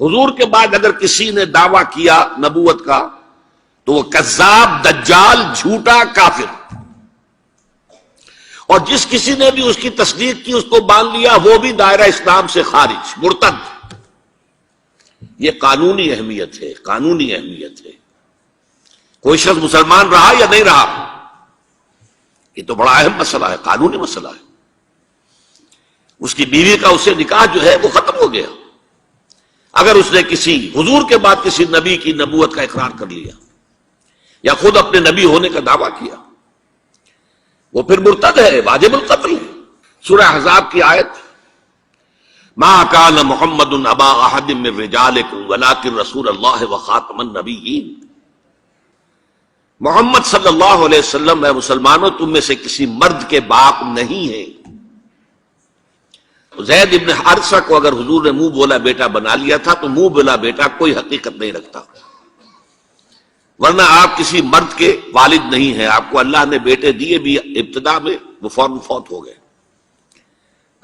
حضور کے بعد اگر کسی نے دعویٰ کیا نبوت کا تو وہ کذاب، دجال، جھوٹا، کافر، اور جس کسی نے بھی اس کی تصدیق کی، اس کو مان لیا، وہ بھی دائرہ اسلام سے خارج، مرتد۔ یہ قانونی اہمیت ہے، قانونی اہمیت ہے۔ کوئی شخص مسلمان رہا یا نہیں رہا، یہ تو بڑا اہم مسئلہ ہے، قانونی مسئلہ ہے۔ اس کی بیوی کا اس سے نکاح جو ہے وہ ختم ہو گیا اگر اس نے کسی حضور کے بعد کسی نبی کی نبوت کا اقرار کر لیا یا خود اپنے نبی ہونے کا دعویٰ کیا، وہ پھر مرتد ہے، واجب القتل ہے۔ سورہ احزاب کی آیت، ما کان محمد ابا احد من رجالکم ولکن رسول اللہ وخاتم النبیین۔ محمد صلی اللہ علیہ وسلم اے مسلمانوں تم میں سے کسی مرد کے باپ نہیں ہیں۔ زید ابن حارثہ کو اگر حضور نے منہ بولا بیٹا بنا لیا تھا تو منہ بولا بیٹا کوئی حقیقت نہیں رکھتا، ورنہ آپ کسی مرد کے والد نہیں ہیں۔ آپ کو اللہ نے بیٹے دیے بھی ابتدا میں، وہ فوراً فوت ہو گئے۔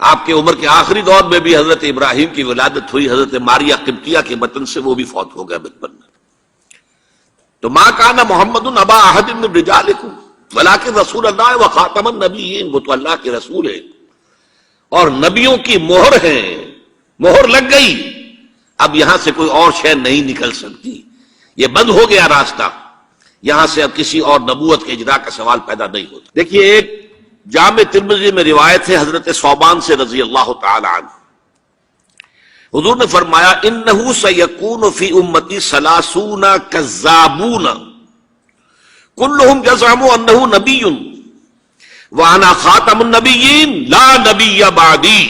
آپ کے عمر کے آخری دور میں بھی حضرت ابراہیم کی ولادت ہوئی، حضرت ماریہ قبطیہ کے بطن سے، وہ بھی فوت ہو گیا بچپن میں۔ تو ما کان محمد ابا احد من رجالکم ولکن رسول اللہ وخاتم النبیین، وہ تو اللہ کے رسول ہے اور نبیوں کی مہر ہے، مہر لگ گئی، اب یہاں سے کوئی اور شے نہیں نکل سکتی، یہ بند ہو گیا راستہ، یہاں سے اب کسی اور نبوت کے اجرا کا سوال پیدا نہیں ہوتا۔ دیکھیے ایک جامع ترمذی میں روایت ہے حضرت ثوبان سے رضی اللہ تعالی عنہ، حضور نے فرمایا انہ سیکون فی امتی ثلاثون کذابون کلہم یزعم انہ نبی وانا خاتم النبیین لا نبی بعدی۔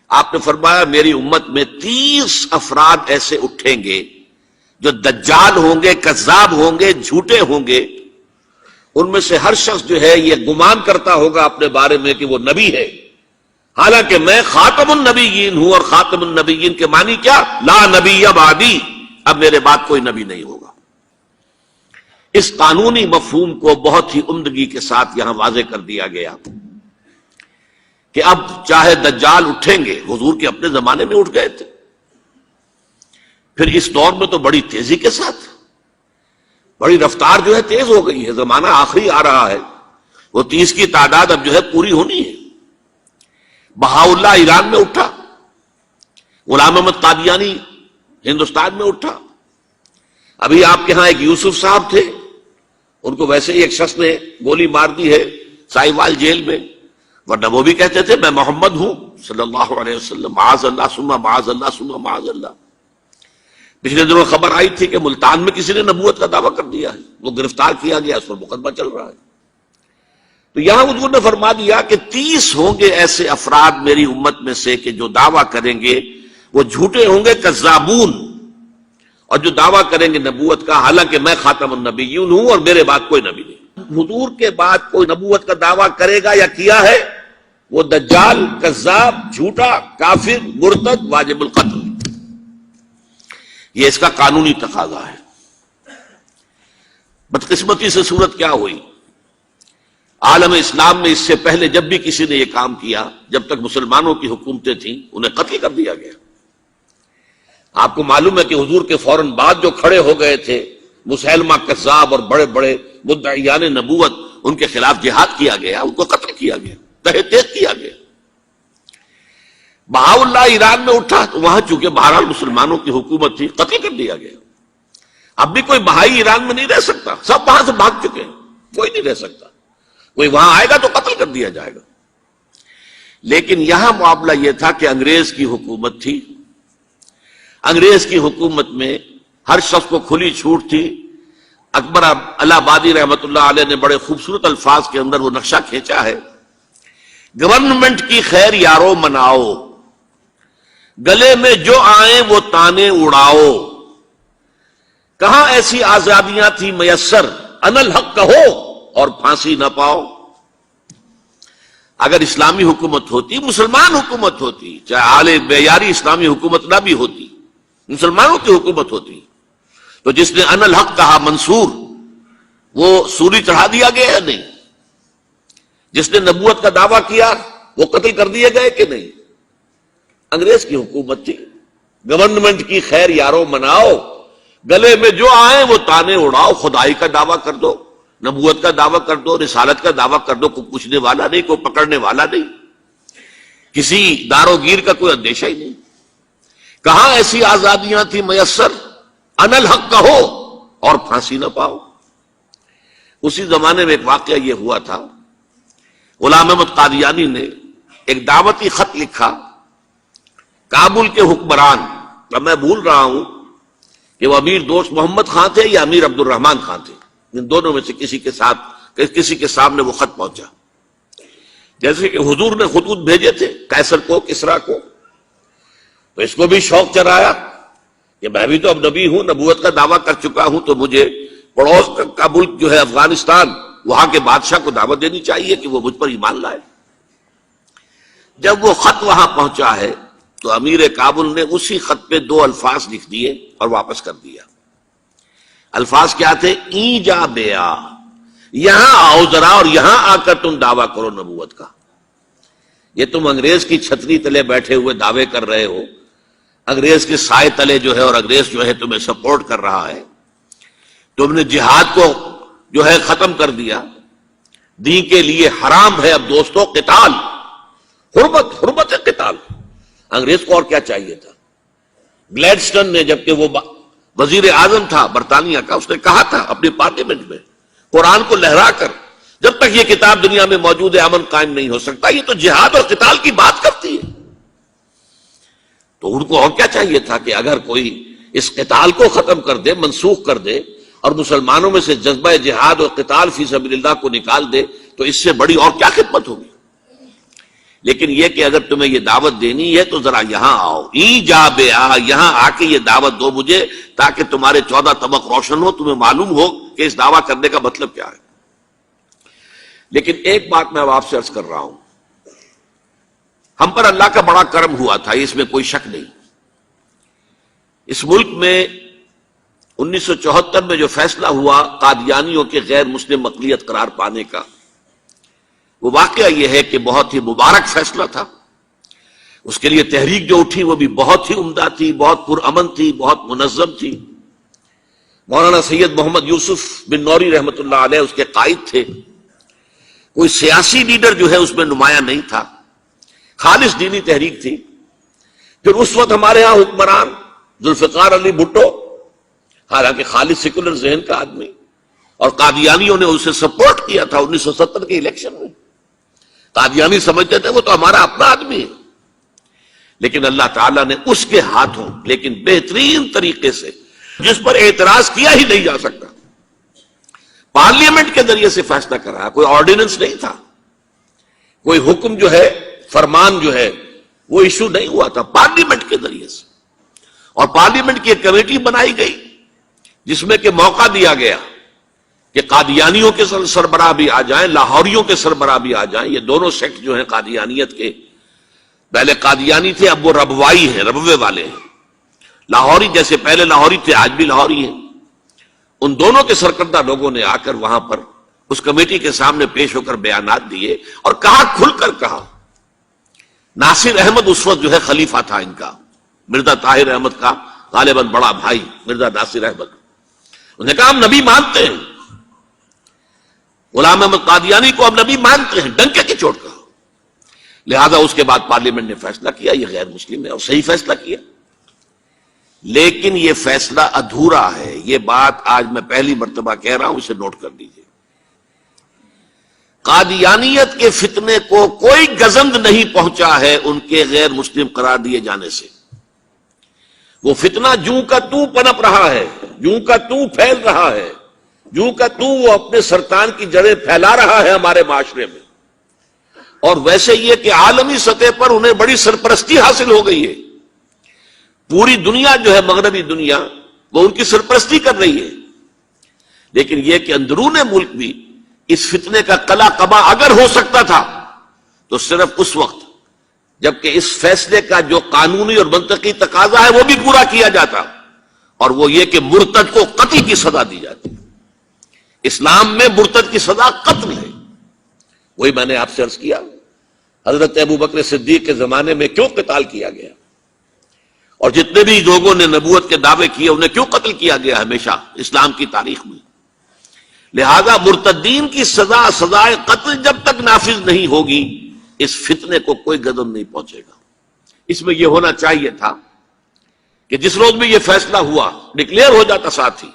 آپ نے فرمایا میری امت میں 30 افراد ایسے اٹھیں گے جو دجال ہوں گے، کذاب ہوں گے، جھوٹے ہوں گے، ان میں سے ہر شخص جو ہے یہ گمان کرتا ہوگا اپنے بارے میں کہ وہ نبی ہے، حالانکہ میں خاتم النبیین ہوں، اور خاتم النبیین کے معنی کیا؟ لا نبی بعدی، اب میرے بعد کوئی نبی نہیں ہوگا۔ اس قانونی مفہوم کو بہت ہی عمدگی کے ساتھ یہاں واضح کر دیا گیا کہ اب چاہے دجال اٹھیں گے، حضور کے اپنے زمانے میں اٹھ گئے تھے، پھر اس دور میں تو بڑی تیزی کے ساتھ، بڑی رفتار جو ہے تیز ہو گئی ہے، زمانہ آخری آ رہا ہے، وہ 30 کی تعداد اب جو ہے پوری ہونی ہے۔ بہاءاللہ ایران میں اٹھا، غلام احمد قادیانی ہندوستان میں اٹھا، ابھی آپ کے ہاں ایک یوسف صاحب تھے، ان کو ویسے ہی ایک شخص نے گولی مار دی ہے سائیوال جیل میں، ورنہ وہ بھی کہتے تھے میں محمد ہوں صلی اللہ علیہ وسلم، معاذ اللہ ثم معاذ اللہ ثم معاذ اللہ۔ پچھلے دنوں خبر آئی تھی کہ ملتان میں کسی نے نبوت کا دعویٰ کر دیا ہے، وہ گرفتار کیا گیا، اس پر مقدمہ چل رہا ہے۔ تو یہاں حضور نے فرما دیا کہ 30 ہوں گے ایسے افراد میری امت میں سے کہ جو دعویٰ کریں گے، وہ جھوٹے ہوں گے، کذابون، اور جو دعویٰ کریں گے نبوت کا، حالانکہ میں خاتم النبیین ہوں اور میرے بعد کوئی نبی نہیں۔ حضور کے بعد کوئی نبوت کا دعویٰ کرے گا یا کیا ہے، وہ دجال، کذاب، جھوٹا، کافر، مرتد، واجب القتل۔ یہ اس کا قانونی تقاضا ہے۔ بدقسمتی سے صورت کیا ہوئی، عالم اسلام میں اس سے پہلے جب بھی کسی نے یہ کام کیا، جب تک مسلمانوں کی حکومتیں تھیں، انہیں قتل کر دیا گیا۔ آپ کو معلوم ہے کہ حضور کے فوراً بعد جو کھڑے ہو گئے تھے مسیلمہ کذاب اور بڑے بڑے مدعیان نبوت، ان کے خلاف جہاد کیا گیا، ان کو قتل کیا گیا، تہہ تیغ کیا گیا۔ بہاءاللہ ایران میں اٹھا تو وہاں چونکہ بہرحال مسلمانوں کی حکومت تھی، قتل کر دیا گیا۔ اب بھی کوئی بہائی ایران میں نہیں رہ سکتا، سب وہاں سے بھاگ چکے ہیں، کوئی نہیں رہ سکتا، کوئی وہاں آئے گا تو قتل کر دیا جائے گا۔ لیکن یہاں معاملہ یہ تھا کہ انگریز کی حکومت تھی، انگریز کی حکومت میں ہر شخص کو کھلی چھوٹ تھی۔ اکبر الہ آبادی رحمت اللہ علیہ نے بڑے خوبصورت الفاظ کے اندر وہ نقشہ کھینچا ہے، گورنمنٹ کی خیر یارو مناؤ، گلے میں جو آئیں وہ تانے اڑاؤ، کہاں ایسی آزادیاں تھی میسر، انا الحق کہو اور پھانسی نہ پاؤ۔ اگر اسلامی حکومت ہوتی، مسلمان حکومت ہوتی، چاہے اعلی معیاری اسلامی حکومت نہ بھی ہوتی، مسلمانوں کی حکومت ہوتی، تو جس نے انا الحق کہا منصور، وہ سولی چڑھا دیا گیا یا نہیں؟ جس نے نبوت کا دعویٰ کیا وہ قتل کر دیے گئے کہ نہیں؟ انگریز کی حکومت تھی، گورنمنٹ کی خیر یارو مناؤ، گلے میں جو آئے وہ تانے اڑاؤ، خدائی کا دعویٰ کر دو، نبوت کا دعویٰ کر دو، رسالت کا دعویٰ کر دو، کوئی پوچھنے والا نہیں، کوئی پکڑنے والا نہیں، کسی دارو گیر کا کوئی اندیشہ ہی نہیں۔ کہاں ایسی آزادیاں تھیں میسر، ان الحق کہو اور پھانسی نہ پاؤ۔ اسی زمانے میں ایک واقعہ یہ ہوا تھا، غلام احمد قادیانی نے ایک دعوتی خط لکھا کابل کے حکمران، اب میں بھول رہا ہوں کہ وہ امیر دوست محمد خان تھے یا امیر عبد الرحمان خان تھے، ان دونوں میں سے کسی کے سامنے وہ خط پہنچا، جیسے کہ حضور نے خطوط بھیجے تھے قیصر کو، کسریٰ کو، تو اس کو بھی شوق چرایا کہ میں بھی تو اب نبی ہوں، نبوت کا دعویٰ کر چکا ہوں، تو مجھے پڑوس کا ملک جو ہے افغانستان، وہاں کے بادشاہ کو دعوت دینی چاہیے کہ وہ مجھ پر ایمان لائے۔ جب وہ خط وہاں پہنچا ہے تو امیر کابل نے اسی خط پہ 2 الفاظ لکھ دیے اور واپس کر دیا۔ الفاظ کیا تھے؟ ای جا بیا، یہاں آؤ ذرا اور یہاں آ کر تم دعویٰ کرو نبوت کا۔ یہ تم انگریز کی چھتری تلے بیٹھے ہوئے دعوے کر رہے ہو، انگریز کے سائے تلے جو ہے، اور انگریز جو ہے تمہیں سپورٹ کر رہا ہے، تم نے جہاد کو جو ہے ختم کر دیا، دین کے لیے حرام ہے اب دوستو قتال، حرمت قتال۔ انگریز کو اور کیا چاہیے تھا؟ گلیڈسٹن نے، جبکہ وہ وزیر اعظم تھا برطانیہ کا، اس نے کہا تھا اپنی پارلیمنٹ میں قرآن کو لہرا کر، جب تک یہ کتاب دنیا میں موجود ہے امن قائم نہیں ہو سکتا۔ یہ تو جہاد اور قتال کی بات کرتی ہے۔ تو ان کو اور کیا چاہیے تھا کہ اگر کوئی اس قتال کو ختم کر دے، منسوخ کر دے، اور مسلمانوں میں سے جذبہ جہاد اور قتال فی سبیل اللہ کو نکال دے، تو اس سے بڑی اور کیا خدمت ہوگی؟ لیکن یہ کہ اگر تمہیں یہ دعوت دینی ہے تو ذرا یہاں آؤ، ای جا بے آ، یہاں آ کے یہ دعوت دو مجھے، تاکہ تمہارے 14 طبق روشن ہو، تمہیں معلوم ہو کہ اس دعویٰ کرنے کا مطلب کیا ہے۔ لیکن ایک بات میں اب آپ سے عرض کر رہا ہوں، ہم پر اللہ کا بڑا کرم ہوا تھا، اس میں کوئی شک نہیں۔ اس ملک میں 1974 میں جو فیصلہ ہوا قادیانیوں کے غیر مسلم اقلیت قرار پانے کا، وہ واقعہ یہ ہے کہ بہت ہی مبارک فیصلہ تھا۔ اس کے لیے تحریک جو اٹھی وہ بھی بہت ہی عمدہ تھی، بہت پرامن تھی، بہت منظم تھی۔ مولانا سید محمد یوسف بن نوری رحمۃ اللہ علیہ اس کے قائد تھے۔ کوئی سیاسی لیڈر جو ہے اس میں نمایاں نہیں تھا، خالص دینی تحریک تھی۔ پھر اس وقت ہمارے ہاں حکمران ذوالفقار علی بھٹو، حالانکہ خالص سیکولر ذہن کا آدمی، اور قادیانیوں نے اسے سپورٹ کیا تھا 1970 کے الیکشن میں۔ قادیانی سمجھتے تھے وہ تو ہمارا اپنا آدمی ہے، لیکن اللہ تعالیٰ نے اس کے ہاتھوں، لیکن بہترین طریقے سے، جس پر اعتراض کیا ہی نہیں جا سکتا، پارلیمنٹ کے ذریعے سے فیصلہ کرا۔ کوئی آرڈیننس نہیں تھا، کوئی حکم جو ہے، فرمان جو ہے وہ ایشو نہیں ہوا تھا، پارلیمنٹ کے ذریعے سے۔ اور پارلیمنٹ کی ایک کمیٹی بنائی گئی جس میں کہ موقع دیا گیا کہ قادیانیوں کے سربراہ بھی آ جائیں، لاہوریوں کے سربراہ بھی آ جائیں۔ یہ دونوں سیکٹ جو ہیں قادیانیت کے، پہلے قادیانی تھے، اب وہ ربوائی ہیں، ربوے والے ہیں۔ لاہوری جیسے پہلے لاہوری تھے، آج بھی لاہوری ہیں۔ ان دونوں کے سرکردہ لوگوں نے آ کر وہاں پر اس کمیٹی کے سامنے پیش ہو کر بیانات دیے اور کہا، کھل کر کہا۔ ناصر احمد اس وقت جو ہے خلیفہ تھا ان کا، مرزا طاہر احمد کا غالباً بڑا بھائی مرزا ناصر احمد۔ انہوں نے کہا ہم نبی مانتے ہیں، غلام احمد قادیانی کو ہم نبی مانتے ہیں، ڈنکے کی چوٹ کہا۔ لہذا اس کے بعد پارلیمنٹ نے فیصلہ کیا یہ غیر مسلم ہے، اور صحیح فیصلہ کیا۔ لیکن یہ فیصلہ ادھورا ہے، یہ بات آج میں پہلی مرتبہ کہہ رہا ہوں، اسے نوٹ کر لیجیے۔ قادیانیت کے فتنے کو کوئی گزند نہیں پہنچا ہے ان کے غیر مسلم قرار دیے جانے سے۔ وہ فتنہ جوں کا توں پنپ رہا ہے، جوں کا توں پھیل رہا ہے، جوں کا توں وہ اپنے سرطان کی جڑیں پھیلا رہا ہے ہمارے معاشرے میں۔ اور ویسے یہ کہ عالمی سطح پر انہیں بڑی سرپرستی حاصل ہو گئی ہے، پوری دنیا جو ہے، مغربی دنیا، وہ ان کی سرپرستی کر رہی ہے۔ لیکن یہ کہ اندرون ملک بھی اس فتنے کا قلع قبا اگر ہو سکتا تھا تو صرف اس وقت جبکہ اس فیصلے کا جو قانونی اور منطقی تقاضا ہے وہ بھی پورا کیا جاتا، اور وہ یہ کہ مرتد کو قتل کی سزا دی جاتی۔ اسلام میں مرتد کی سزا قتل ہے۔ وہی میں نے آپ سے عرض کیا، حضرت ابو بکر صدیق کے زمانے میں کیوں قتال کیا گیا؟ اور جتنے بھی لوگوں نے نبوت کے دعوے کیے انہیں کیوں قتل کیا گیا ہمیشہ اسلام کی تاریخ میں؟ لہذا مرتدین کی سزائے قتل جب تک نافذ نہیں ہوگی اس فتنے کو کوئی گدن نہیں پہنچے گا۔ اس میں یہ ہونا چاہیے تھا کہ جس روز میں یہ فیصلہ ہوا ڈکلیئر ہو جاتا ساتھ ہی،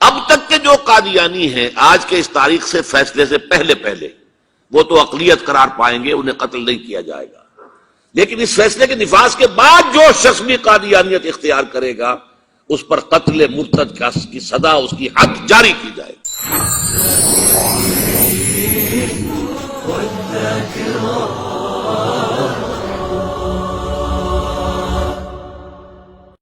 اب تک کے جو قادیانی ہیں آج کے اس تاریخ سے فیصلے سے پہلے وہ تو اقلیت قرار پائیں گے، انہیں قتل نہیں کیا جائے گا، لیکن اس فیصلے کے نفاذ کے بعد جو شخص بھی قادیانیت اختیار کرے گا اس پر قتل مرتد کی سزا، اس کی حد جاری کی جائے گی۔